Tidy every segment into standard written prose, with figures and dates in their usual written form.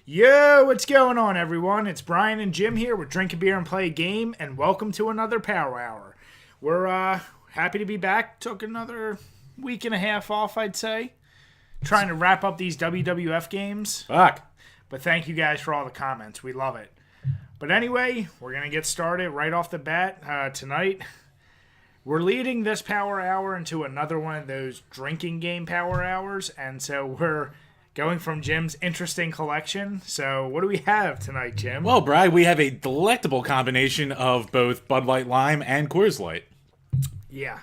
Yo, what's going on, everyone? It's Brian and Jim here. We're drinking beer and play a game, and welcome to another Power Hour. We're happy to be back. Took another week and a half off, I'd say. Trying to wrap up these WWF games. Fuck. But thank you guys for all the comments. We love it. But anyway, we're going to get started right off the bat tonight. We're leading this Power Hour into another one of those drinking game Power Hours, and so we're going from Jim's interesting collection. So what do we have tonight, Jim? Well, Brian, we have a delectable combination of both Bud Light Lime and Coors Light. Yeah.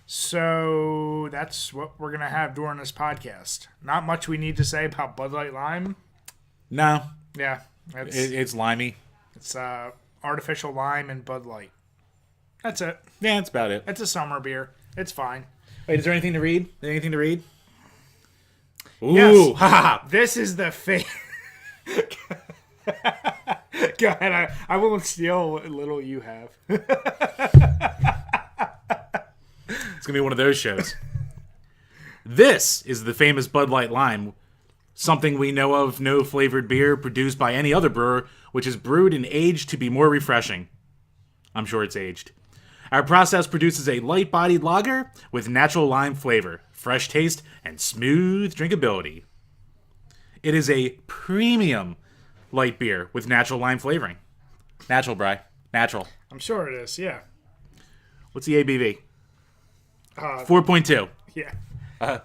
So that's what we're going to have during this podcast. Not much we need to say about Bud Light Lime. No. Yeah. It's limey. It's artificial lime and Bud Light. That's it. Yeah, that's about it. It's a summer beer. It's fine. Wait, is there anything to read? Ooh, Yes. ha ha. This is the Go ahead. I won't steal what little you have. It's going to be one of those shows. This is the famous Bud Light Lime, something we know of no flavored beer produced by any other brewer, which is brewed and aged to be more refreshing. I'm sure it's aged. Our process produces a light-bodied lager with natural lime flavor, fresh taste, and smooth drinkability. It is a premium light beer with natural lime flavoring. Natural, Bri. Natural. I'm sure it is, yeah. What's the ABV? 4.2. Yeah.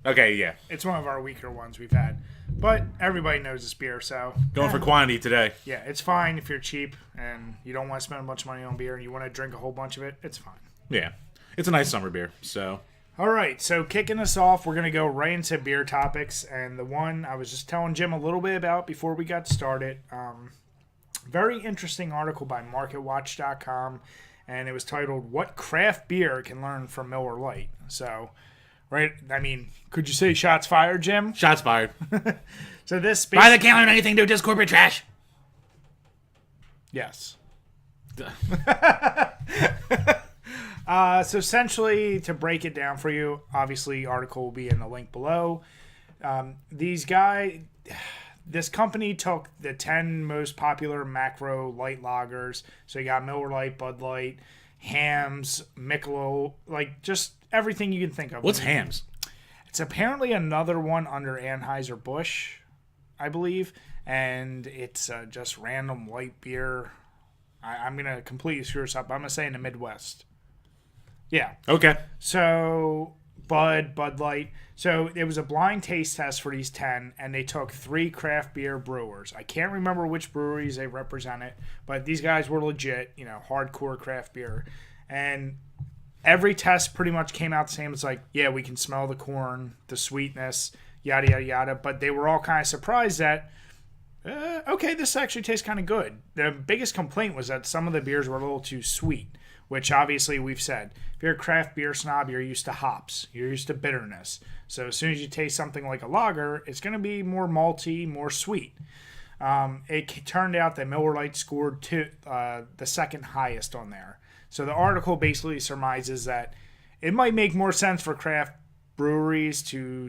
Okay, yeah. It's one of our weaker ones we've had. But everybody knows this beer, so... Going for quantity today. Yeah, it's fine if you're cheap and you don't want to spend a bunch of money on beer and you want to drink a whole bunch of it. It's fine. Yeah. It's a nice summer beer, so... All right, so kicking us off, we're going to go right into beer topics. And the one I was just telling Jim a little bit about before we got started. Very interesting article by MarketWatch.com. And it was titled, What Craft Beer Can Learn from Miller Lite. So... Right? I mean, could you say shots fired, Jim? Shots fired. So this... Brian, I can't learn anything, dude. Just corporate trash. Yes. So essentially, to break it down for you, obviously, article will be in the link below. This company took the 10 most popular macro light lagers. So you got Miller Lite, Bud Light, Hams, Michelob, like just everything you can think of. What's Hams? It's apparently another one under Anheuser-Busch, I believe, and it's just random light beer. I'm going to completely screw this up. I'm going to say in the Midwest. Yeah. Okay. So, Bud Light. So, it was a blind taste test for these 10, and they took 3 craft beer brewers. I can't remember which breweries they represented, but these guys were legit, hardcore craft beer. And every test pretty much came out the same. It's like, yeah, we can smell the corn, the sweetness, yada, yada, yada. But they were all kind of surprised that, okay, this actually tastes kind of good. The biggest complaint was that some of the beers were a little too sweet, which obviously we've said. If you're a craft beer snob, you're used to hops. You're used to bitterness. So as soon as you taste something like a lager, it's going to be more malty, more sweet. It turned out that Miller Lite scored the second highest on there. So the article basically surmises that it might make more sense for craft breweries to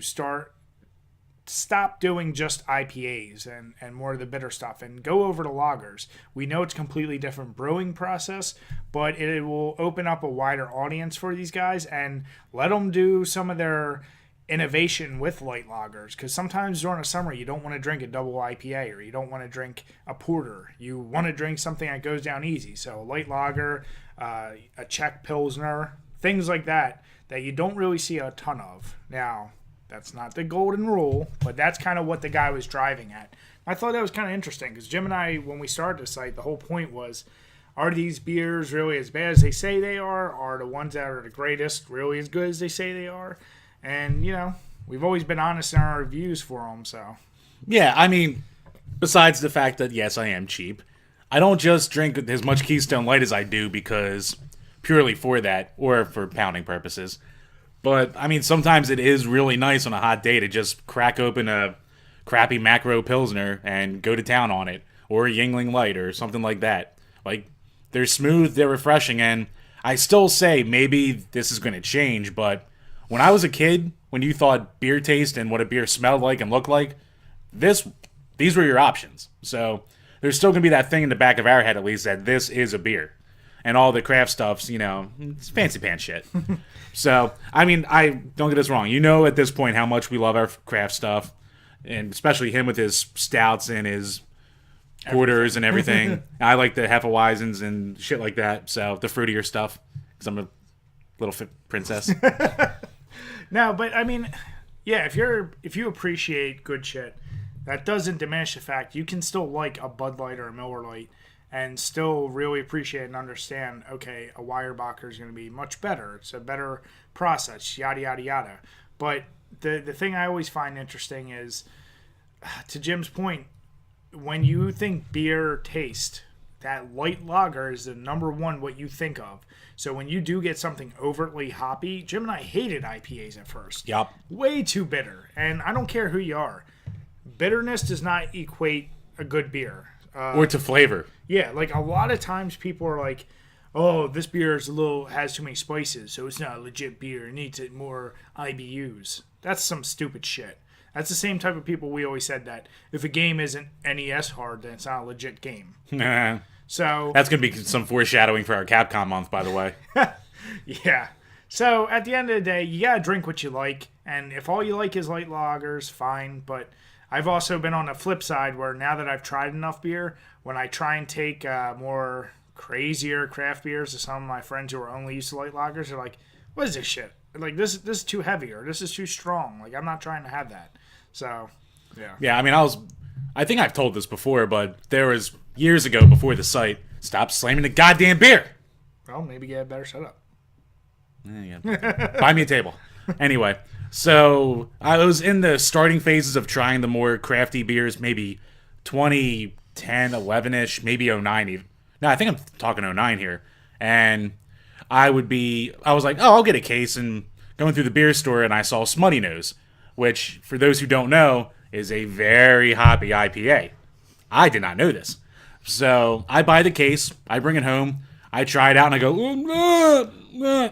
stop doing just IPAs and more of the bitter stuff and go over to lagers. We know it's a completely different brewing process, but it will open up a wider audience for these guys and let them do some of their innovation with light lagers, because sometimes during the summer you don't want to drink a double IPA or you don't want to drink a porter. You want to drink something that goes down easy. So a light lager, a Czech Pilsner, things like that you don't really see a ton of. Now, that's not the golden rule, but that's kind of what the guy was driving at. I thought that was kind of interesting because Jim and I, when we started the site, the whole point was, are these beers really as bad as they say they are? Are the ones that are the greatest really as good as they say they are? And, we've always been honest in our reviews for them, so. Yeah, I mean, besides the fact that, yes, I am cheap, I don't just drink as much Keystone Light as I do because purely for that or for pounding purposes. But, I mean, sometimes it is really nice on a hot day to just crack open a crappy macro Pilsner and go to town on it. Or a Yingling Light or something like that. Like, they're smooth, they're refreshing, and I still say maybe this is going to change, but when I was a kid, when you thought beer taste and what a beer smelled like and looked like, this these were your options. So there's still going to be that thing in the back of our head, at least, that this is a beer. And all the craft stuff's, it's fancy pants shit. So, I mean, I don't get us wrong. At this point how much we love our craft stuff. And especially him with his stouts and his porters and everything. I like the Hefeweizens and shit like that. So, the fruitier stuff. Because I'm a little princess. No, but I mean, yeah, if you appreciate good shit, that doesn't diminish the fact you can still like a Bud Light or a Miller Lite and still really appreciate and understand, okay, a Weyerbacher is going to be much better. It's a better process, yada, yada, yada. But the thing I always find interesting is, to Jim's point, when you think beer taste, that light lager is the number one what you think of. So when you do get something overtly hoppy, Jim and I hated IPAs at first. Yup. Way too bitter. And I don't care who you are. Bitterness does not equate a good beer. Or to flavor. Yeah, like a lot of times people are like, oh, this beer is has too many spices, so it's not a legit beer. It needs more IBUs. That's some stupid shit. That's the same type of people we always said that if a game isn't NES hard, then it's not a legit game. So that's going to be some foreshadowing for our Capcom month, by the way. Yeah. So at the end of the day, you got to drink what you like. And if all you like is light lagers, fine. But I've also been on the flip side where now that I've tried enough beer, when I try and take more crazier craft beers to some of my friends who are only used to light lagers, they're like, what is this shit? Like, this is too heavy or this is too strong. Like, I'm not trying to have that. So, yeah. Yeah, I mean, I think I've told this before, but there was years ago before the site, stop slamming the goddamn beer. Well, maybe get a better setup. Yeah. Buy me a table. Anyway, so I was in the starting phases of trying the more crafty beers, maybe 2010, 11-ish, maybe 09 even. No, I think I'm talking 09 here. And I was like, oh, I'll get a case, and going through the beer store, and I saw Smutty Nose, which, for those who don't know, is a very hoppy IPA. I did not know this. So I buy the case, I bring it home, I try it out, and I go,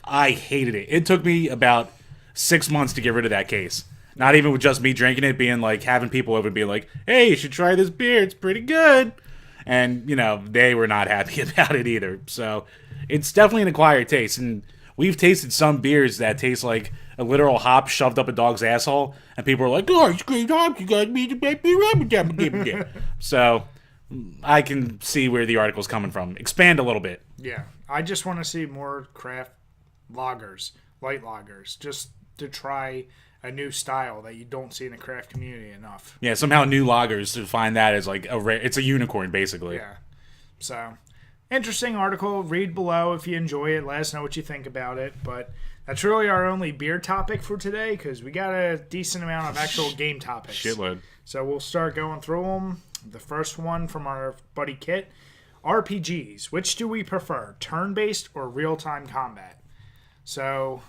I hated it. It took me about 6 months to get rid of that case. Not even with just me drinking it, being like, having people over and being like, hey, you should try this beer, it's pretty good. And, they were not happy about it either. So it's definitely an acquired taste. And we've tasted some beers that taste like a literal hop shoved up a dog's asshole. And people are like, oh, it's great hops, you guys need to make beer. So I can see where the article's coming from. Expand a little bit. Yeah. I just want to see more craft lagers, light lagers, just to try a new style that you don't see in the craft community enough. Yeah, somehow new lagers to find that as like it's a unicorn basically. Yeah. So, interesting article. Read below if you enjoy it. Let us know what you think about it. But that's really our only beer topic for today because we got a decent amount of actual game topics. Shitload. So we'll start going through them. The first one from our buddy Kitt. RPGs. Which do we prefer? Turn-based or real-time combat? So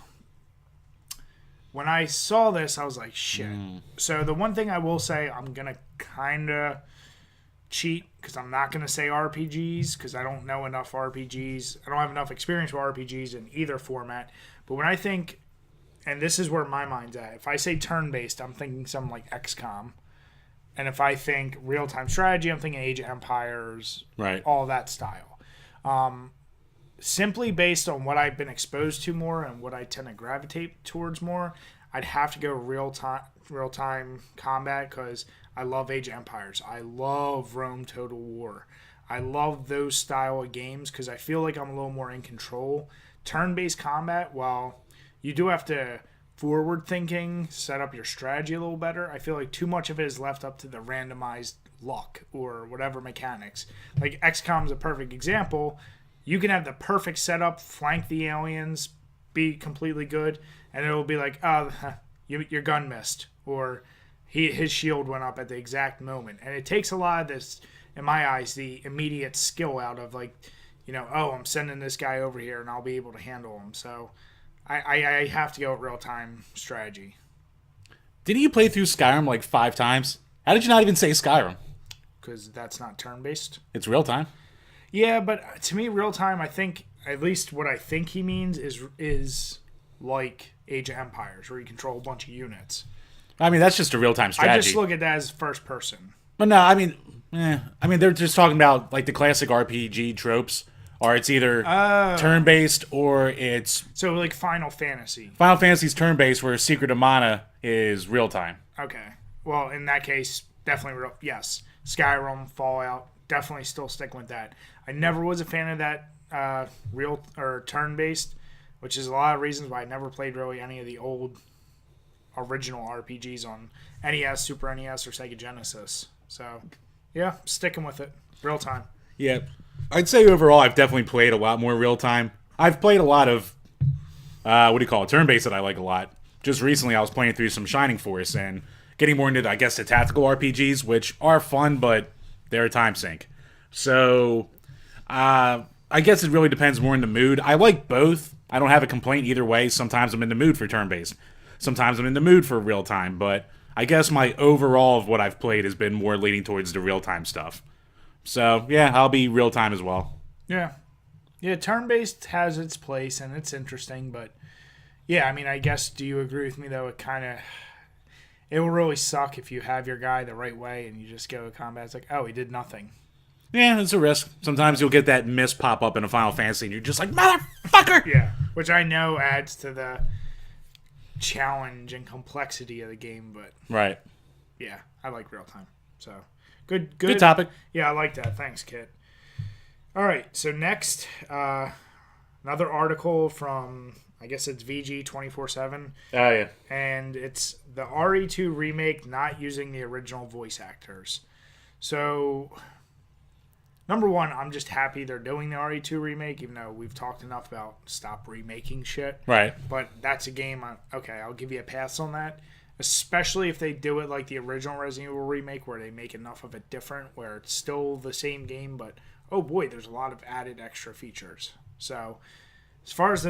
when I saw this, I was like, shit. So the one thing I will say, I'm going to kind of cheat because I'm not going to say RPGs because I don't know enough RPGs. I don't have enough experience with RPGs in either format. But when I think, and this is where my mind's at, if I say turn-based, I'm thinking something like XCOM. And if I think real-time strategy, I'm thinking Age of Empires, right? All that style. Simply based on what I've been exposed to more and what I tend to gravitate towards more, I'd have to go real-time combat because I love Age of Empires. I love Rome Total War. I love those style of games because I feel like I'm a little more in control. Turn-based combat, well, you do have to forward thinking, set up your strategy a little better. I feel like too much of it is left up to the randomized luck or whatever mechanics. Like XCOM is a perfect example. You can have the perfect setup, flank the aliens, be completely good, and it'll be like, oh, your gun missed, or his shield went up at the exact moment. And it takes a lot of this, in my eyes, the immediate skill out of like, oh, I'm sending this guy over here and I'll be able to handle him. So I have to go with real-time strategy. Didn't you play through Skyrim like 5 times? How did you not even say Skyrim? Because that's not turn-based. It's real-time. Yeah, but to me, real-time, I think, at least what I think he means is like Age of Empires, where you control a bunch of units. I mean, that's just a real-time strategy. I just look at that as first person. But no, I mean, they're just talking about like the classic RPG tropes, or it's either turn-based or it's So like Final Fantasy. Final Fantasy's turn-based, where Secret of Mana is real-time. Okay. Well, in that case, definitely yes. Skyrim, Fallout, definitely still sticking with that. I never was a fan of that real or turn-based, which is a lot of reasons why I never played really any of the old original RPGs on NES, Super NES, or Sega Genesis. So, yeah, sticking with it. Real time. Yeah. I'd say overall I've definitely played a lot more real-time. I've played a lot of, turn-based that I like a lot. Just recently I was playing through some Shining Force and getting more into, I guess, the tactical RPGs, which are fun, but they're a time sink. So, I guess it really depends more on the mood. I like both. I don't have a complaint either way. Sometimes I'm in the mood for turn-based. Sometimes I'm in the mood for real-time, but I guess my overall of what I've played has been more leaning towards the real-time stuff. So, yeah, I'll be real-time as well. Yeah. Yeah, turn-based has its place, and it's interesting, but yeah, I mean, I guess, do you agree with me, though? It will really suck if you have your guy the right way and you just go to combat. It's like, oh, he did nothing. Yeah, it's a risk. Sometimes you'll get that miss pop up in a Final Fantasy and you're just like, motherfucker! Yeah, which I know adds to the challenge and complexity of the game, but right. Yeah, I like real time. So, good topic. Yeah, I like that. Thanks, Kit. All right, so next, another article from, I guess it's VG 24/7. Oh, yeah. And it's the RE2 remake not using the original voice actors. So, number one, I'm just happy they're doing the RE2 remake, even though we've talked enough about stop remaking shit. Right. But that's a game, I'll give you a pass on that. Especially if they do it like the original Resident Evil remake, where they make enough of it different, where it's still the same game, but oh boy, there's a lot of added extra features. So, as far as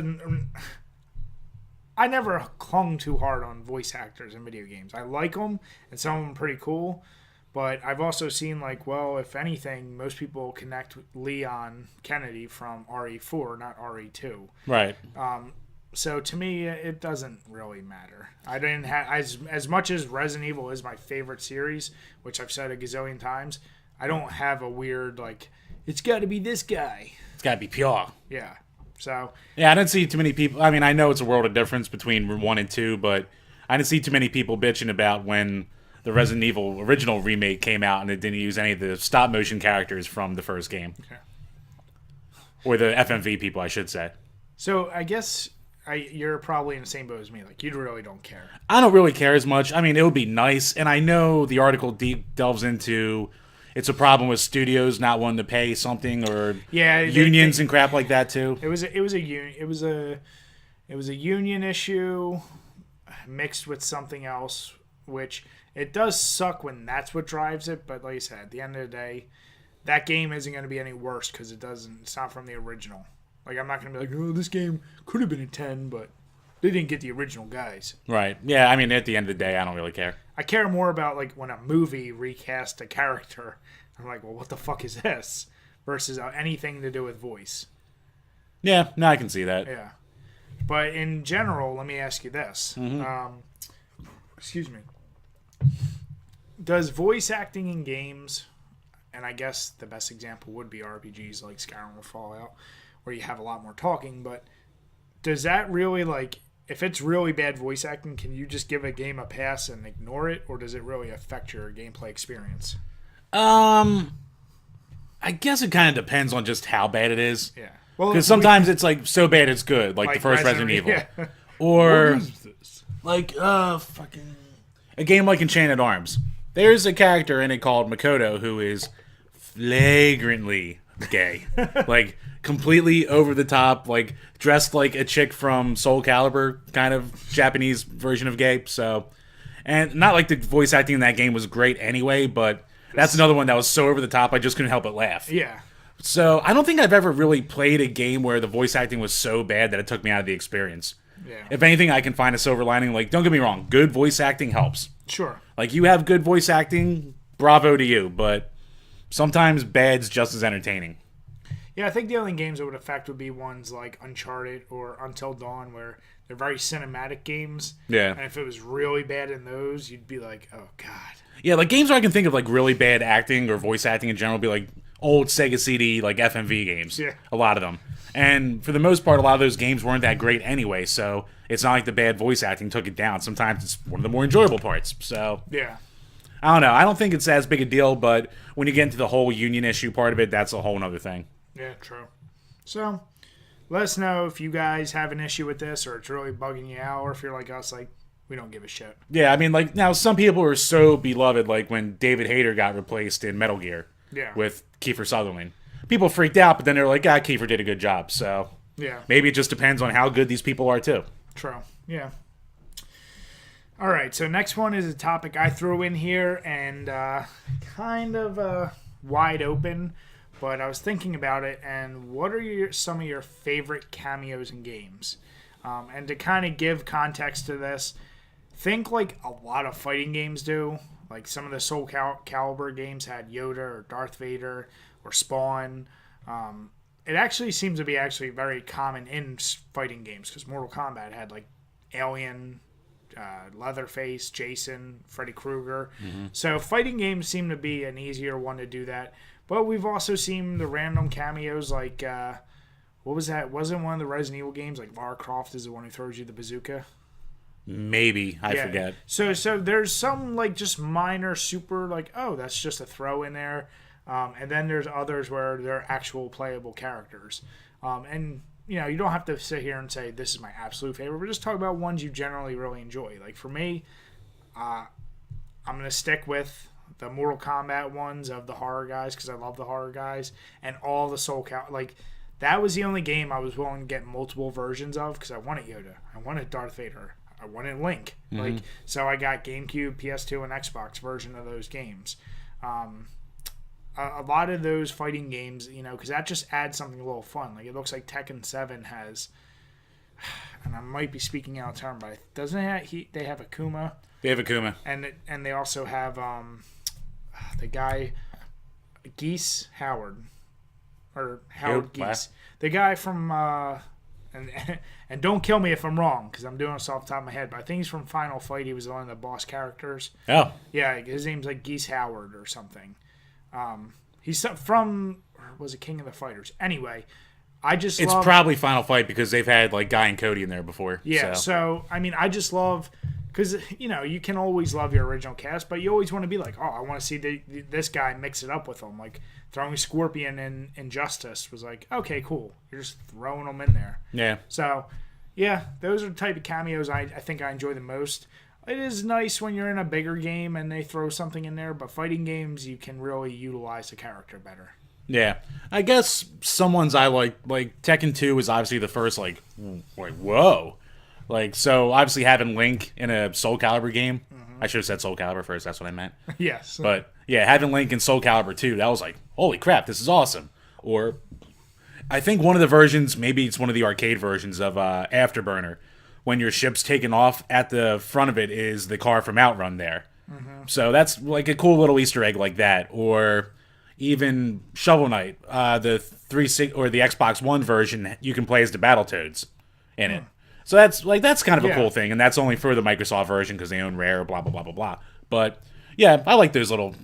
I never clung too hard on voice actors in video games. I like them, and some of them are pretty cool. But I've also seen, like, well, if anything, most people connect with Leon Kennedy from RE4, not RE2. Right. So to me, it doesn't really matter. I didn't have as much as Resident Evil is my favorite series, which I've said a gazillion times. I don't have a weird like it's got to be this guy. It's got to be pure. Yeah. So yeah, I didn't see too many people. I mean, I know it's a world of difference between 1 and 2, but I didn't see too many people bitching about when the Resident Evil original remake came out and it didn't use any of the stop motion characters from the first game, or the FMV people, I should say. So I guess. You're probably in the same boat as me. Like, you really don't care. I don't really care as much. I mean, it would be nice, and I know the article delves into it's a problem with studios not wanting to pay something, or unions and crap like that too. It was a union issue mixed with something else, which it does suck when that's what drives it. But like I said, at the end of the day, that game isn't going to be any worse because it's not from the original. Like, I'm not going to be like, oh, this game could have been a 10, but they didn't get the original guys. Right. Yeah, I mean, at the end of the day, I don't really care. I care more about, like, when a movie recast a character. I'm like, well, what the fuck is this? Versus anything to do with voice. Yeah, no, I can see that. Yeah. But in general, let me ask you this. Mm-hmm. Excuse me. Does voice acting in games, and I guess the best example would be RPGs like Skyrim or Fallout, where you have a lot more talking, but does that really, like, if it's really bad voice acting, can you just give a game a pass and ignore it, or does it really affect your gameplay experience? I guess it kind of depends on just how bad it is. Yeah. Because sometimes it's, like, so bad it's good, like the first Resident Evil. Yeah. Or, like, fucking... a game like Enchanted Arms. There's a character in it called Makoto who is flagrantly gay. Like, completely over the top, like, dressed like a chick from Soul Calibur, kind of Japanese version of gay. So, and not like the voice acting in that game was great anyway, but that's another one that was so over the top I just couldn't help but laugh. Yeah. So, I don't think I've ever really played a game where the voice acting was so bad that it took me out of the experience. Yeah. If anything, I can find a silver lining. Like, don't get me wrong, good voice acting helps. Sure. Like, you have good voice acting, bravo to you, but sometimes bad's just as entertaining. Yeah, I think the only games it would affect would be ones like Uncharted or Until Dawn, where they're very cinematic games. Yeah. And if it was really bad in those, you'd be like, oh god. Yeah, like games where I can think of like really bad acting or voice acting in general would be like old Sega CD like FMV games. Yeah. A lot of them. And for the most part, a lot of those games weren't that great anyway, so it's not like the bad voice acting took it down. Sometimes it's one of the more enjoyable parts. So Yeah. I don't know. I don't think it's as big a deal, but when you get into the whole union issue part of it, that's a whole other thing. Yeah, true. So let us know if you guys have an issue with this or it's really bugging you out, or if you're like us, like, we don't give a shit. Yeah, I mean, like, now some people are so beloved, like when David Hayter got replaced in Metal Gear with Kiefer Sutherland. People freaked out, but then they're like, Kiefer did a good job. So Yeah. maybe it just depends on how good these people are, too. True. Yeah. All right, so next one is a topic I threw in here and kind of wide open, but I was thinking about it, and what are some of your favorite cameos in games? And to kind of give context to this, think like a lot of fighting games do. Like some of the Soul Calibur games had Yoda or Darth Vader or Spawn. It actually seems to be actually very common in fighting games because Mortal Kombat had like Alien, Leatherface, Jason, Freddy Krueger. Mm-hmm. So fighting games seem to be an easier one to do that. But we've also seen the random cameos like, what was that? Wasn't one of the Resident Evil games like Lara Croft is the one who throws you the bazooka? Maybe. I forget. So there's some like just minor super like, oh, that's just a throw in there. And then there's others where they're actual playable characters. And, you know, you don't have to sit here and say this is my absolute favorite. But just talk about ones you generally really enjoy. Like for me, I'm going to stick with the Mortal Kombat ones of the horror guys because I love the horror guys. And all the Soul Calibur. Like, that was the only game I was willing to get multiple versions of because I wanted Yoda. I wanted Darth Vader. I wanted Link. Mm-hmm. Like, so I got GameCube, PS2, and Xbox version of those games. A lot of those fighting games, you know, because that just adds something a little fun. Like, it looks like Tekken 7 has, and I might be speaking out of turn, but doesn't they have Akuma? They have Akuma. And they also have the guy, Geese Howard. Or Howard Geese. The guy from, and don't kill me if I'm wrong, because I'm doing this off the top of my head, but I think he's from Final Fight. He was one of the boss characters. Oh. Yeah, his name's like Geese Howard or something. He's from, or was it King of the Fighters? Anyway, it's probably Final Fight because they've had like Guy and Cody in there before. Yeah, so I mean, I just love, because, you know, you can always love your original cast, but you always want to be like, oh, I want to see this guy mix it up with them. Like, throwing Scorpion in Injustice was like, okay, cool. You're just throwing them in there. Yeah. So, yeah, those are the type of cameos I think I enjoy the most. It is nice when you're in a bigger game and they throw something in there, but fighting games, you can really utilize the character better. Yeah. I guess some ones I like Tekken 2 was obviously the first, like whoa. Like, so obviously having Link in a Soul Calibur game, I should have said Soul Calibur first, that's what I meant. Yes. But, yeah, having Link in Soul Calibur 2, that was like, holy crap, this is awesome. Or, I think one of the versions, maybe it's one of the arcade versions of Afterburner, when your ship's taken off, at the front of it is the car from Outrun there. Mm-hmm. So that's like a cool little Easter egg like that. Or even Shovel Knight, the Xbox One version, you can play as the Battletoads in it. So that's kind of a cool thing, and that's only for the Microsoft version because they own Rare, blah, blah, blah, blah, blah. But, yeah, I like those little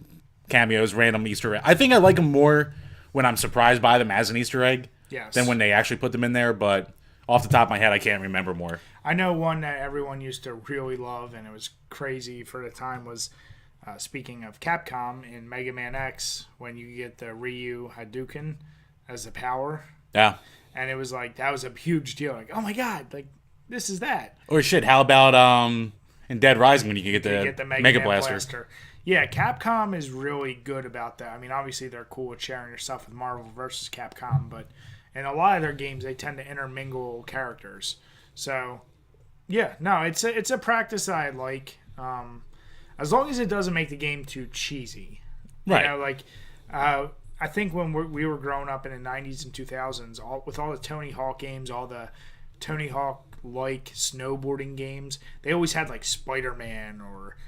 cameos, random Easter egg. I think I like them more when I'm surprised by them as an Easter egg than when they actually put them in there, but off the top of my head, I can't remember more. I know one that everyone used to really love, and it was crazy for the time, was, speaking of Capcom, in Mega Man X, when you get the Ryu Hadouken as the power. Yeah. And it was like, that was a huge deal. Like, oh my god, like, this is that. Or shit, how about in Dead Rising when you can get the Mega Blaster? Yeah, Capcom is really good about that. I mean, obviously they're cool with sharing their stuff with Marvel versus Capcom, but in a lot of their games they tend to intermingle characters. So, yeah, no, it's a practice that I like. As long as it doesn't make the game too cheesy. Right. You know, like, I think when we were growing up in the 90s and 2000s, with all the Tony Hawk games, all the Tony Hawk like snowboarding games, they always had like Spider-Man or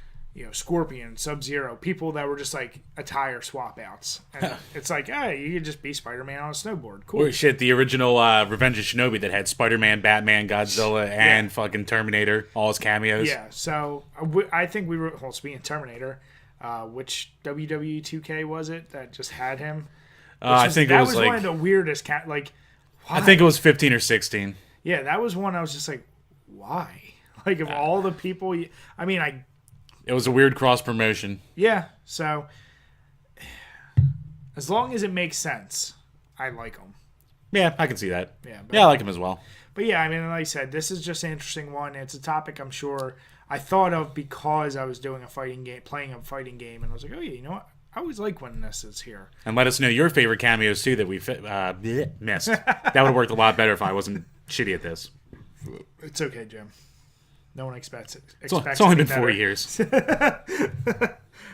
Scorpion, Sub-Zero, people that were just like attire swap outs. And it's like, hey, you could just be Spider-Man on a snowboard. Cool. Or shit, the original Revenge of Shinobi that had Spider-Man, Batman, Godzilla, and fucking Terminator, all his cameos. Yeah, so I think we were, well, speaking of Terminator, which WWE 2K was it that just had him? I think it was like... one of the weirdest, I think it was 15 or 16. Yeah, that was one I was just like, why? Like, of all the people, It was a weird cross-promotion. Yeah, so as long as it makes sense, I like them. Yeah, I can see that. Yeah, I like him as well. But yeah, like I said, this is just an interesting one. It's a topic I'm sure I thought of because I was doing playing a fighting game, and I was like, oh yeah, you know what? I always like when this is here. And let us know your favorite cameos, too, that we missed. That would have worked a lot better if I wasn't shitty at this. It's okay, Jim. No one expects it. It's only been 4 years. All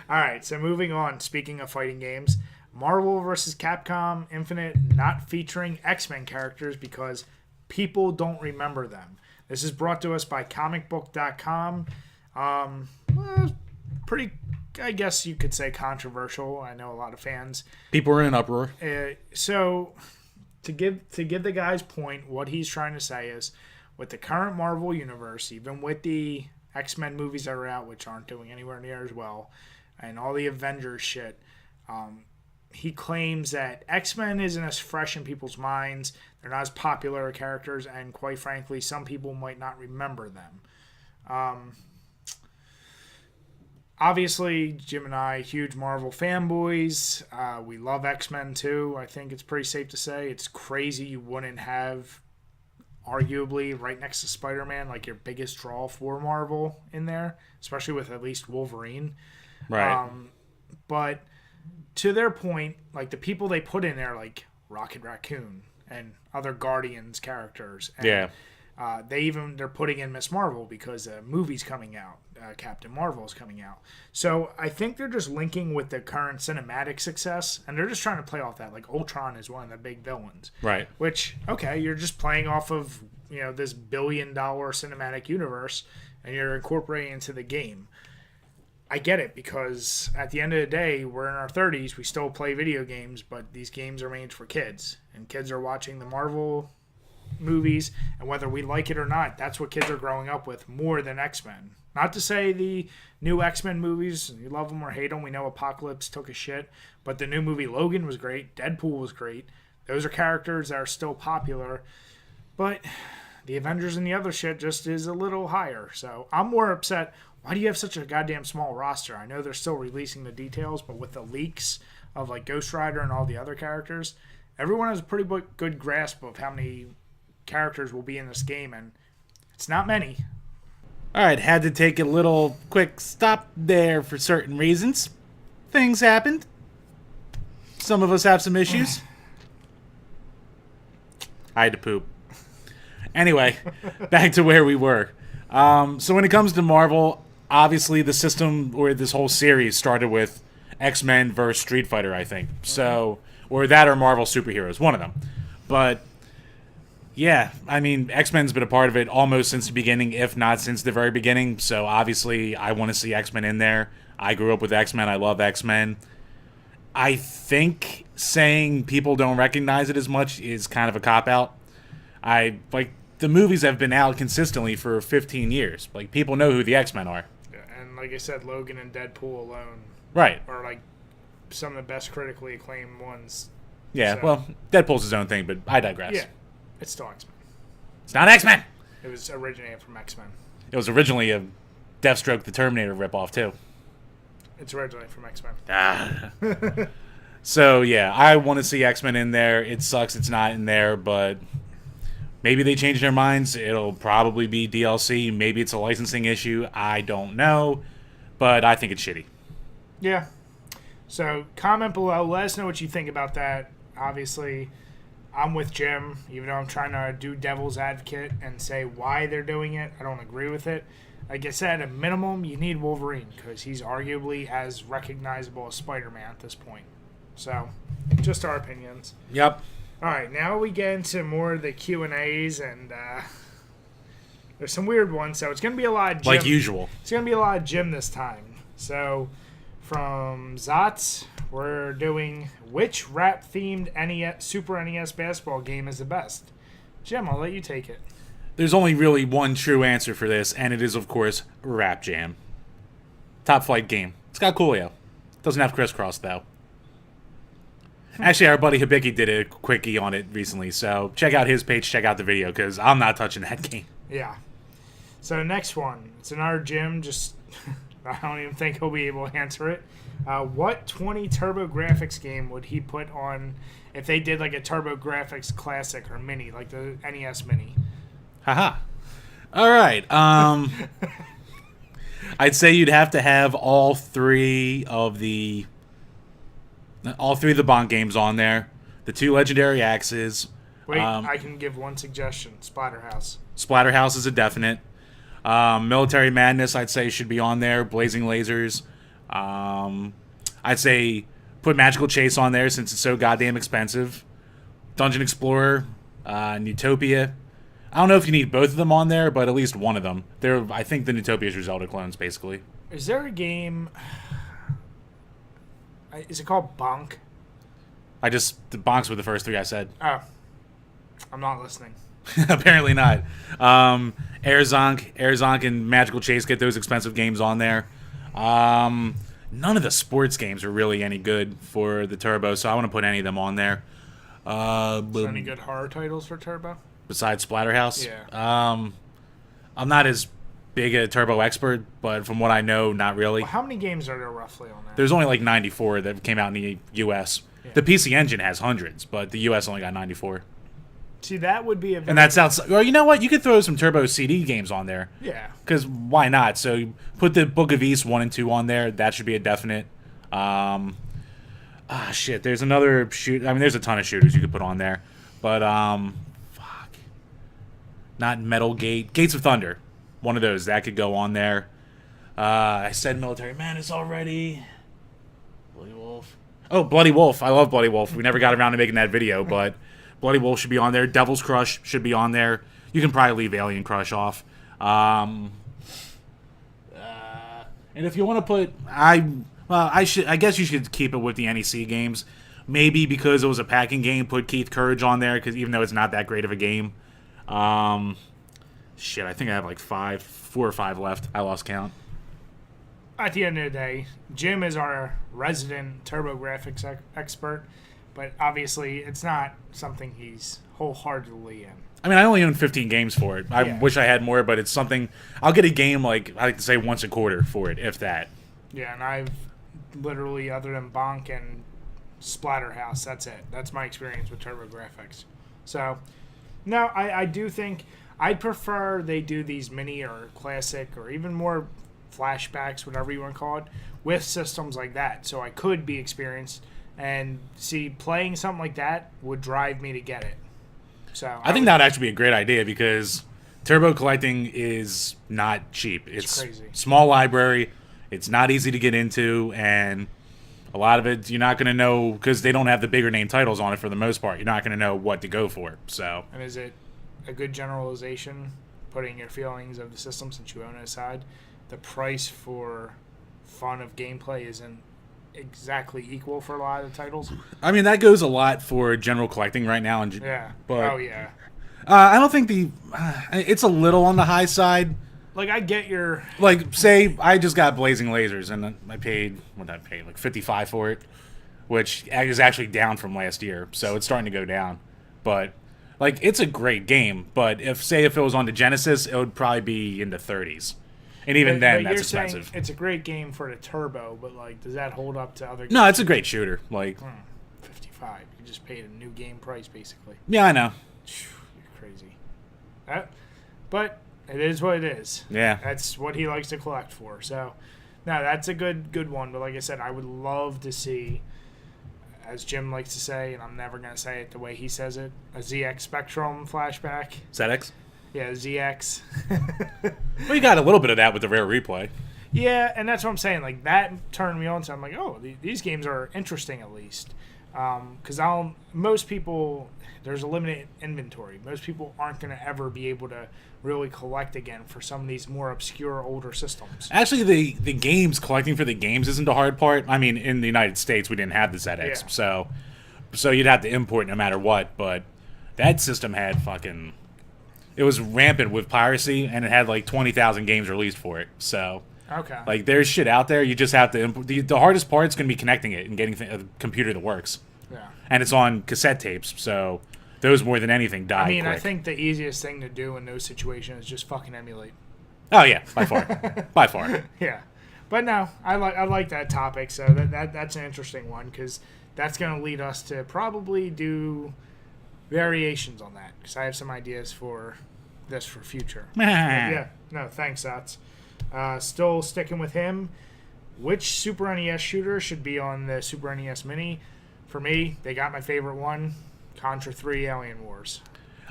right, so moving on. Speaking of fighting games, Marvel vs. Capcom Infinite not featuring X-Men characters because people don't remember them. This is brought to us by comicbook.com. Pretty, I guess you could say, controversial. I know a lot of fans. People were in an uproar. So to give the guy's point, what he's trying to say is, with the current Marvel universe, even with the X-Men movies that are out, which aren't doing anywhere near as well, and all the Avengers shit, he claims that X-Men isn't as fresh in people's minds. They're not as popular characters, and quite frankly, some people might not remember them. Obviously, Jim and I, huge Marvel fanboys. We love X-Men too. I think it's pretty safe to say. It's crazy you wouldn't have, arguably, right next to Spider-Man, like your biggest draw for Marvel in there, especially with at least Wolverine. Right. But to their point, like the people they put in there, like Rocket Raccoon and other Guardians characters. And, yeah. They're putting in Miss Marvel because a movie's coming out. Captain Marvel is coming out. So I think they're just linking with the current cinematic success, and they're just trying to play off that. Like Ultron is one of the big villains. Right. Which, okay, you're just playing off of, this $1 billion cinematic universe, and you're incorporating into the game. I get it, because at the end of the day, we're in our 30s, we still play video games, but these games are made for kids, and kids are watching the Marvel movies, and whether we like it or not, that's what kids are growing up with more than X-Men. Not to say the new X-Men movies, you love them or hate them, we know Apocalypse took a shit, but the new movie Logan was great, Deadpool was great. Those are characters that are still popular, but the Avengers and the other shit just is a little higher. So I'm more upset. Why do you have such a goddamn small roster? I know they're still releasing the details, but with the leaks of like Ghost Rider and all the other characters, everyone has a pretty good grasp of how many characters will be in this game, and it's not many. All right, had to take a little quick stop there for certain reasons. Things happened. Some of us have some issues. I had to poop. Anyway, back to where we were. So when it comes to Marvel, obviously the system or this whole series started with X-Men versus Street Fighter, I think. So, or that or Marvel superheroes, one of them. But yeah, I mean, X-Men's been a part of it almost since the beginning, if not since the very beginning. So obviously I want to see X-Men in there. I grew up with X-Men. I love X-Men. I think saying people don't recognize it as much is kind of a cop-out. The movies have been out consistently for 15 years. Like, people know who the X-Men are. Yeah, and like I said, Logan and Deadpool alone, right, are like some of the best critically acclaimed ones. Yeah, so. Well, Deadpool's his own thing, but I digress. Yeah, it's still X-Men. It's not X-Men! It was originated from X-Men. It was originally a Deathstroke the Terminator ripoff, too. It's originally from X-Men. Ah. So, yeah, I want to see X-Men in there. It sucks it's not in there, but maybe they change their minds. It'll probably be DLC. Maybe it's a licensing issue. I don't know, but I think it's shitty. Yeah. So, comment below. Let us know what you think about that. Obviously, I'm with Jim, even though I'm trying to do devil's advocate and say why they're doing it. I don't agree with it. Like I said, at minimum, you need Wolverine because he's arguably as recognizable as Spider-Man at this point. So, just our opinions. Yep. All right, now we get into more of the Q&As, and there's some weird ones, so it's going to be a lot of Jim. Like usual. It's going to be a lot of Jim this time. So, from Zotz, we're doing which rap-themed NES, Super NES basketball game is the best? Jim, I'll let you take it. There's only really one true answer for this, and it is, of course, Rap Jam. Top flight game. It's got Coolio. Doesn't have crisscross, though. Actually, our buddy Hibiki did a quickie on it recently, so check out his page, check out the video, because I'm not touching that game. Yeah. So next one. It's another Jim. Just I don't even think he'll be able to answer it. What 20 TurboGrafx game would he put on if they did like a TurboGrafx Classic or Mini, like the NES Mini? Haha. All right. I'd say you'd have to have all three of the Bonk games on there. The 2 legendary axes. Wait, I can give one suggestion. Splatterhouse. Splatterhouse is a definite. Military Madness, I'd say, should be on there. Blazing Lasers. I'd say put Magical Chase on there since it's so goddamn expensive. Dungeon Explorer, and Utopia. I don't know if you need both of them on there, but at least one of them. I think the Utopias are Zelda clones, basically. Is there a game... Is it called Bonk? The Bonks were the first 3 I said. Oh. I'm not listening. Apparently not. Air Zonk and Magical Chase get those expensive games on there. None of the sports games are really any good for the Turbo, so I want to put any of them on there. Any good horror titles for Turbo? Besides Splatterhouse? Yeah. I'm not as big a Turbo expert, but from what I know, not really. Well, how many games are there roughly on that? There's only like 94 that came out in the U.S. Yeah. The PC Engine has hundreds, but the U.S. only got 94. See, that would be a very... And that sounds... Well, you know what? You could throw some Turbo CD games on there. Yeah. Because why not? So you put the Book of East 1 and 2 on there. That should be a definite. Shit. There's another shoot. I mean, there's a ton of shooters you could put on there. But, fuck. Not Metal Gate. Gates of Thunder. One of those. That could go on there. I said Military Madness already. Bloody Wolf. Oh, Bloody Wolf. I love Bloody Wolf. We never got around to making that video, but... Bloody Wolf should be on there. Devil's Crush should be on there. You can probably leave Alien Crush off. And if you want to put, I guess you should keep it with the NEC games. Maybe because it was a packing game, put Keith Courage on there, because even though it's not that great of a game. Shit, I think I have like 4 or 5 left. I lost count. At the end of the day, Jim is our resident TurboGrafx expert. But obviously, it's not something he's wholeheartedly in. I mean, I only own 15 games for it. I wish I had more, but it's something... I'll get a game, like, I like to say once a quarter for it, if that. Yeah, and I've literally, other than Bonk and Splatterhouse, that's it. That's my experience with TurboGrafx. So, no, I do think... I'd prefer they do these mini or classic or even more flashbacks, whatever you want to call it, with systems like that. So I could be experienced... And see, playing something like that would drive me to get it. So I think that would actually be a great idea because Turbo collecting is not cheap. It's crazy. Small library. It's not easy to get into, and a lot of it you're not going to know because they don't have the bigger name titles on it for the most part. You're not going to know what to go for. So. And is it a good generalization, putting your feelings of the system since you own it aside? The price for fun of gameplay isn't exactly equal for a lot of the titles. I mean, that goes a lot for general collecting right now. Yeah. But, oh, yeah. I don't think it's a little on the high side. Like, I get your... Like, say, I just got Blazing Lasers, and I paid, what did I pay? Like $55 for it, which is actually down from last year, so it's starting to go down. But, like, it's a great game, but if it was on the Genesis, it would probably be in the 30s. And even then, that's expensive. It's a great game for the Turbo, but like, does that hold up to other games? No, it's a great shooter. Like, 55. You just paid a new game price, basically. Yeah, I know. You're crazy. But it is what it is. Yeah. That's what he likes to collect for. So, no, that's a good one. But like I said, I would love to see, as Jim likes to say, and I'm never going to say it the way he says it, a ZX Spectrum flashback. ZX? Yeah, ZX. Well, you got a little bit of that with the Rare Replay. Yeah, and that's what I'm saying. Like, that turned me on, so I'm like, oh, these games are interesting at least. Because most people, there's a limited inventory. Most people aren't going to ever be able to really collect again for some of these more obscure older systems. Actually, the games, collecting for the games isn't the hard part. I mean, in the United States, we didn't have the ZX, so you'd have to import no matter what, but that system had fucking... It was rampant with piracy, and it had like 20,000 games released for it, so... Okay. Like, there's shit out there, you just have to import... The hardest part's going to be connecting it and getting a computer that works. Yeah. And it's on cassette tapes, so those more than anything die quick. I think the easiest thing to do in those situations is just fucking emulate. Oh, yeah, by far. By far. Yeah. But no, I like that topic, so that's an interesting one, because that's going to lead us to probably do variations on that, because I have some ideas for this for future. Yeah. No, thanks, Zotz. Still sticking with him. Which Super NES shooter should be on the Super NES Mini? For me, they got my favorite one, Contra 3 Alien Wars.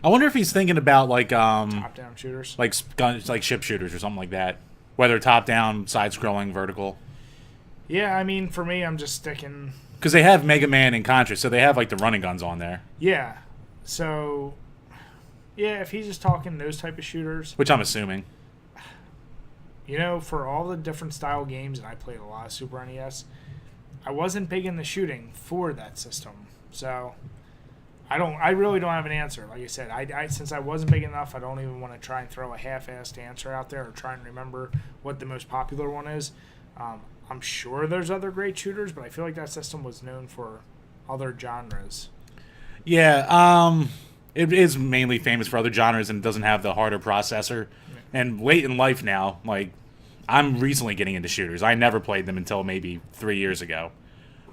I wonder if he's thinking about like top-down shooters, like ship shooters or something like that. Whether top-down, side-scrolling, vertical. Yeah, I mean, for me, I'm just sticking... Because they have Mega Man and Contra, so they have like the running guns on there. Yeah, so... Yeah, if he's just talking those type of shooters... Which I'm assuming. You know, for all the different style games, and I played a lot of Super NES... I wasn't big in the shooting for that system, so I really don't have an answer. Like I said, I since I wasn't big enough, I don't even want to try and throw a half-assed answer out there or try and remember what the most popular one is. I'm sure there's other great shooters, but I feel like that system was known for other genres. Yeah, it is mainly famous for other genres and doesn't have the harder processor. Yeah. And late in life now, like... I'm recently getting into shooters. I never played them until maybe 3 years ago.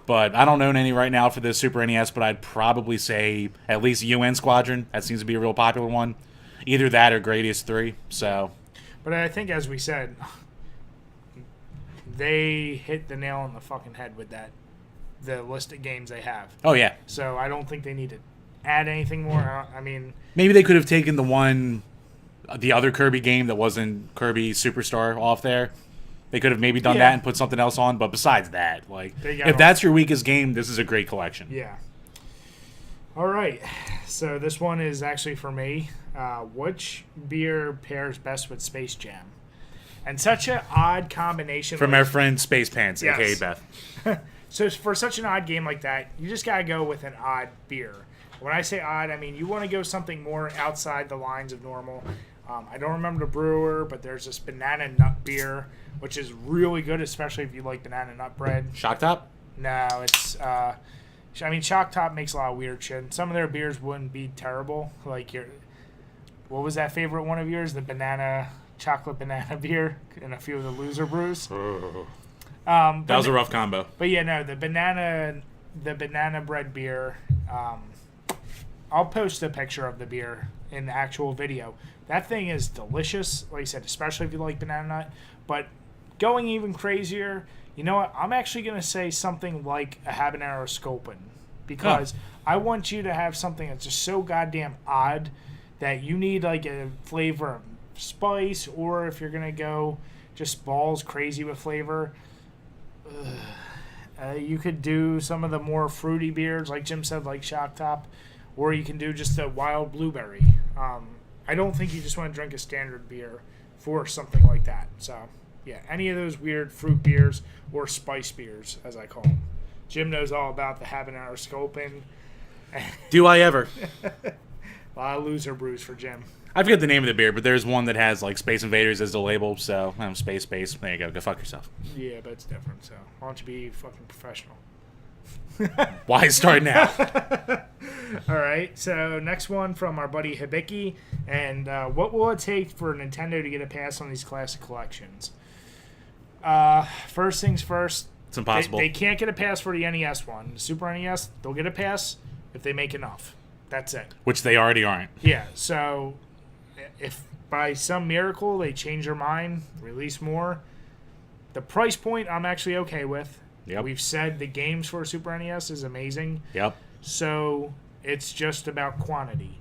But I don't own any right now for the Super NES, but I'd probably say at least UN Squadron. That seems to be a real popular one. Either that or Gradius 3, so... But I think, as we said, they hit the nail on the fucking head with that. The list of games they have. Oh, yeah. So I don't think they need to add anything more. I mean... Maybe they could have taken the other Kirby game that wasn't Kirby Superstar off there. They could have maybe done that and put something else on, but besides that, like, if that's your weakest game, this is a great collection. Yeah. All right. So this one is actually for me. Which beer pairs best with Space Jam? And such an odd combination. From our friend Spacepants, yes. a.k.a. Beth. So for such an odd game like that, you just got to go with an odd beer. When I say odd, I mean you want to go something more outside the lines of normal. I don't remember the brewer, but there's this banana nut beer, which is really good, especially if you like banana nut bread. Shock Top? No, it's... I mean, Shock Top makes a lot of weird shit. Some of their beers wouldn't be terrible. Like what was that favorite one of yours? The chocolate banana beer and a few of the loser brews. That was a rough combo. But yeah, no, the banana bread beer. I'll post a picture of the beer in the actual video. That thing is delicious, like I said, especially if you like banana nut. But going even crazier, you know what? I'm actually going to say something like a habanero sculpin, because I want you to have something that's just so goddamn odd that you need like a flavor of spice, or if you're going to go just balls crazy with flavor, you could do some of the more fruity beers, like Jim said, like Shock Top, or you can do just a wild blueberry. I don't think you just want to drink a standard beer for something like that. So, yeah, any of those weird fruit beers or spice beers, as I call them. Jim knows all about the habanero sculpin. Do I ever? A lot of loser brews for Jim. I forget the name of the beer, but there's one that has like Space Invaders as the label, so space. There you go. Go fuck yourself. Yeah, but it's different, so why don't you be fucking professional? Why start now? All right, so next one from our buddy Hibiki. And what will it take for Nintendo to get a pass on these classic collections? First things first. It's impossible. They can't get a pass for the NES one. The Super NES, they'll get a pass if they make enough. That's it. Which they already aren't. Yeah, so if by some miracle they change their mind, release more, the price point I'm actually okay with. Yep. We've said the games for Super NES is amazing. Yep. So it's just about quantity.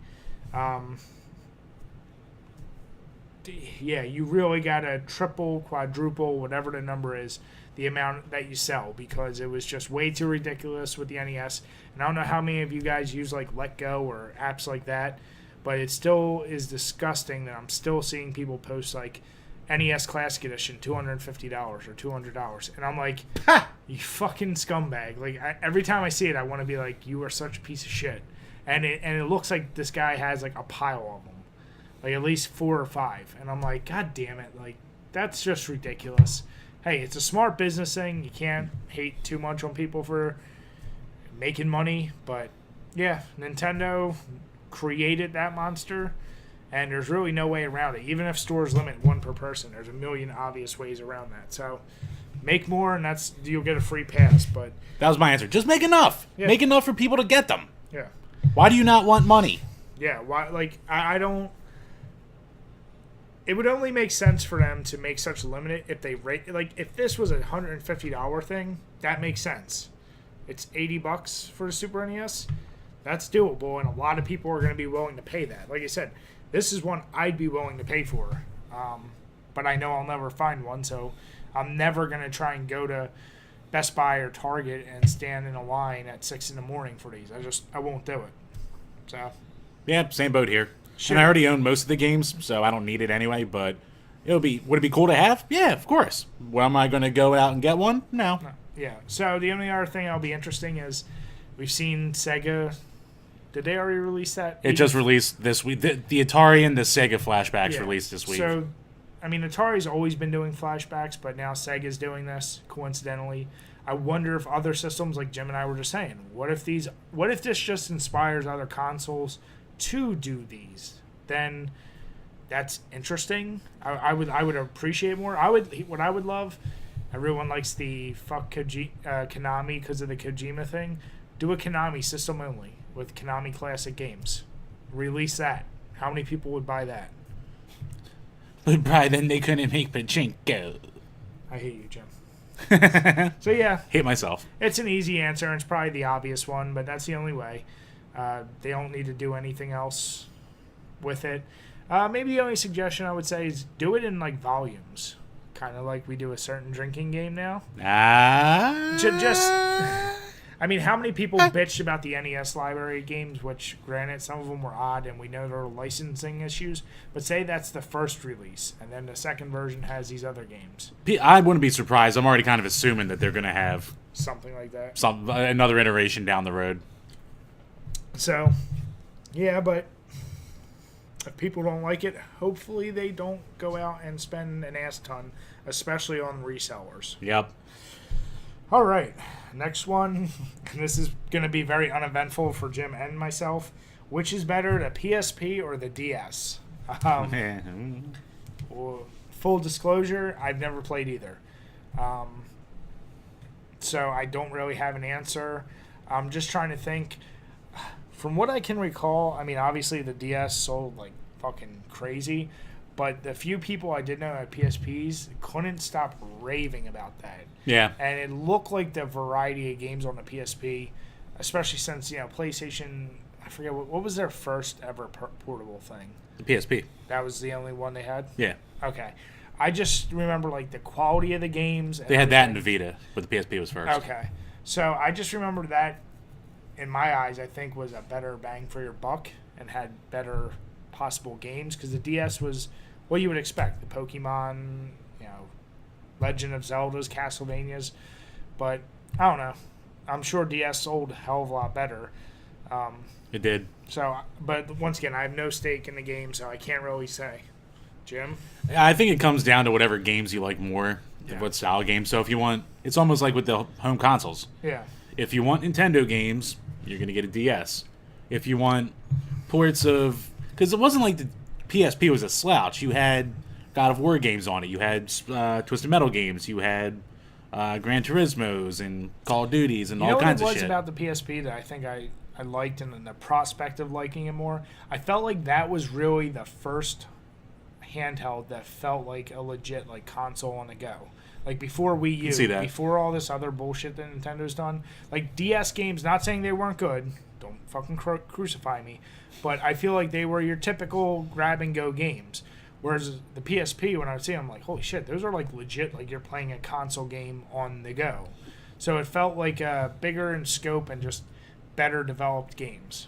yeah, you really got to triple, quadruple, whatever the number is, the amount that you sell, because it was just way too ridiculous with the NES. And I don't know how many of you guys use like Let Go or apps like that, but it still is disgusting that I'm still seeing people post like NES Classic Edition, $250 or $200, and I'm like, ha! You fucking scumbag! Like every time I see it, I want to be like, you are such a piece of shit. And it looks like this guy has like a pile of them, like at least 4 or 5, and I'm like, God damn it! Like that's just ridiculous. Hey, it's a smart business thing. You can't hate too much on people for making money, but yeah, Nintendo created that monster. And there's really no way around it. Even if stores limit 1 per person, there's a million obvious ways around that. So make more, and you'll get a free pass. But that was my answer. Just make enough. Yeah. Make enough for people to get them. Yeah. Why do you not want money? Yeah. Why? Like I don't. It would only make sense for them to make such limited if they rate. Like if this was a $150 thing, that makes sense. It's $80 for the Super NES. That's doable, and a lot of people are going to be willing to pay that. Like I said. This is one I'd be willing to pay for, but I know I'll never find one, so I'm never going to try and go to Best Buy or Target and stand in a line at 6 in the morning for these. I won't do it. So yeah, same boat here. Sure. And I already own most of the games, so I don't need it anyway, but would it be cool to have? Yeah, of course. Well, am I going to go out and get one? No. Yeah, so the only other thing that'll be interesting is we've seen Sega. Did they already release that? It just released this week. The Atari and the Sega flashbacks released this week. So, I mean, Atari's always been doing flashbacks, but now Sega's doing this, coincidentally. I wonder if other systems, like Jim and I were just saying, what if this just inspires other consoles to do these? Then that's interesting. I would appreciate more. What I would love, everyone likes the fuck Konami because of the Kojima thing. Do a Konami system only. With Konami Classic Games. Release that. How many people would buy that? But probably then they couldn't make Pachinko. I hate you, Jim. So yeah. Hate myself. It's an easy answer, and it's probably the obvious one, but that's the only way. They don't need to do anything else with it. Maybe the only suggestion I would say is do it in like volumes. Kind of like we do a certain drinking game now. Just... I mean, how many people bitched about the NES library games, which, granted, some of them were odd, and we know there are licensing issues, but say that's the first release, and then the second version has these other games. I wouldn't be surprised. I'm already kind of assuming that they're going to have something like that. Another iteration down the road. So, yeah, but if people don't like it, hopefully they don't go out and spend an ass ton, especially on resellers. Yep. All right, next one. This is going to be very uneventful for Jim and myself. Which is better, the PSP or the DS? Full disclosure, I've never played either. So I don't really have an answer. I'm just trying to think. From what I can recall, I mean, obviously the DS sold like fucking crazy, but the few people I did know at PSPs couldn't stop raving about that. Yeah. And it looked like the variety of games on the PSP, especially since, PlayStation, I forget, what was their first ever portable thing? The PSP. That was the only one they had? Yeah. Okay. I just remember, like, the quality of the games. They had that in the Vita, but the PSP was first. Okay. So I just remember that, in my eyes, I think was a better bang for your buck and had better possible games, because the DS was what you would expect. The Pokemon, Legend of Zeldas, Castlevanias, but I don't know. I'm sure DS sold a hell of a lot better. It did. So, but once again, I have no stake in the game, so I can't really say. Jim? I think it comes down to whatever games you like more, what style of games. So if you want, it's almost like with the home consoles. Yeah. If you want Nintendo games, you're going to get a DS. If you want ports of... Because it wasn't like the PSP was a slouch. You had God of War games on it. You had Twisted Metal games. You had Gran Turismos and Call of Duties and all kinds of shit. You know what it was about the PSP that I think I liked, and the prospect of liking it more? I felt like that was really the first handheld that felt like a legit console on the go. Like before Wii U, before all this other bullshit that Nintendo's done. Like DS games, not saying they weren't good. Don't fucking crucify me. But I feel like they were your typical grab-and-go games. Whereas the PSP, when I would see them, I'm like, holy shit, those are like legit, like you're playing a console game on the go. So it felt like bigger in scope and just better developed games.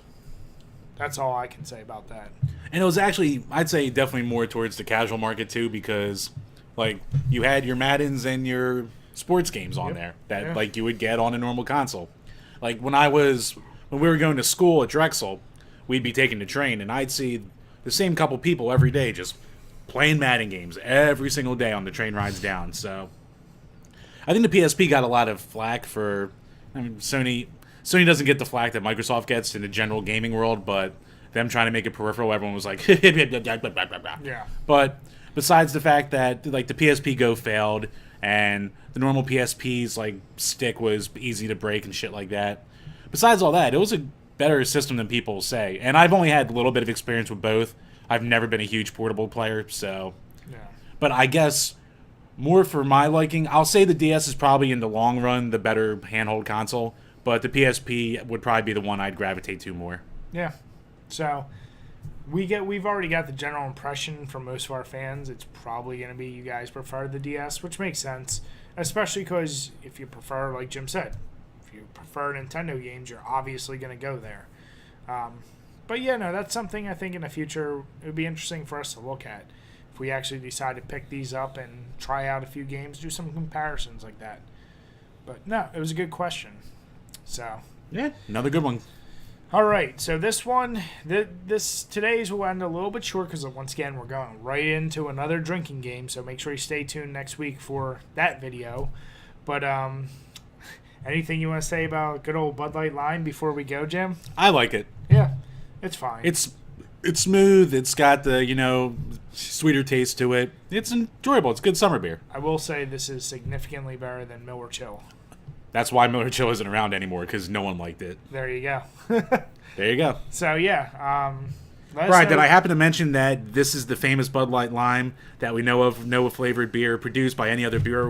That's all I can say about that. And it was actually, I'd say, definitely more towards the casual market too, because like you had your Maddens and your sports games on there that like you would get on a normal console. Like when we were going to school at Drexel, we'd be taking the train, and I'd see the same couple people every day just playing Madden games every single day on the train rides down. So I think the PSP got a lot of flack for, I mean, Sony doesn't get the flack that Microsoft gets in the general gaming world, but them trying to make it peripheral, everyone was like, yeah. But besides the fact that like the PSP Go failed and the normal PSP's like stick was easy to break and shit like that, besides all that, it was a better system than people say. And I've only had a little bit of experience with both. I've never been a huge portable player, so. Yeah. But I guess more for my liking, I'll say the DS is probably in the long run the better handheld console, but the PSP would probably be the one I'd gravitate to more. Yeah. So we've already got the general impression from most of our fans. It's probably going to be you guys prefer the DS, which makes sense, especially because if you prefer, like Jim said, if you prefer Nintendo games, you're obviously going to go there. But yeah, no, that's something I think in the future it would be interesting for us to look at. If we actually decide to pick these up and try out a few games, do some comparisons like that. But no, it was a good question. So yeah, another good one. All right, so this one, today's will end a little bit short because once again we're going right into another drinking game. So make sure you stay tuned next week for that video. But anything you want to say about good old Bud Light Lime before we go, Jim? I like it. Yeah, it's fine. It's smooth. It's got the sweeter taste to it. It's enjoyable. It's good summer beer. I will say this is significantly better than Miller Chill. That's why Miller Chill isn't around anymore, because no one liked it. There you go. There you go. So yeah. Right, did I happen to mention that this is the famous Bud Light Lime that we know of, no flavored beer produced by any other beer?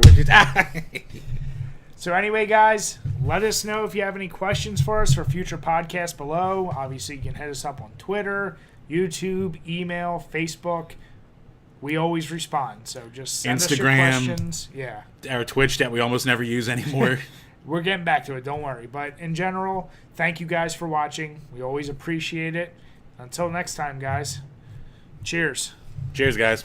So anyway, guys, let us know if you have any questions for us for future podcasts below. Obviously, you can hit us up on Twitter, YouTube, email, Facebook. We always respond, so just send us your questions. Yeah. Our Twitch that we almost never use anymore. We're getting back to it, don't worry. But in general, thank you guys for watching. We always appreciate it. Until next time, guys. Cheers. Cheers, guys.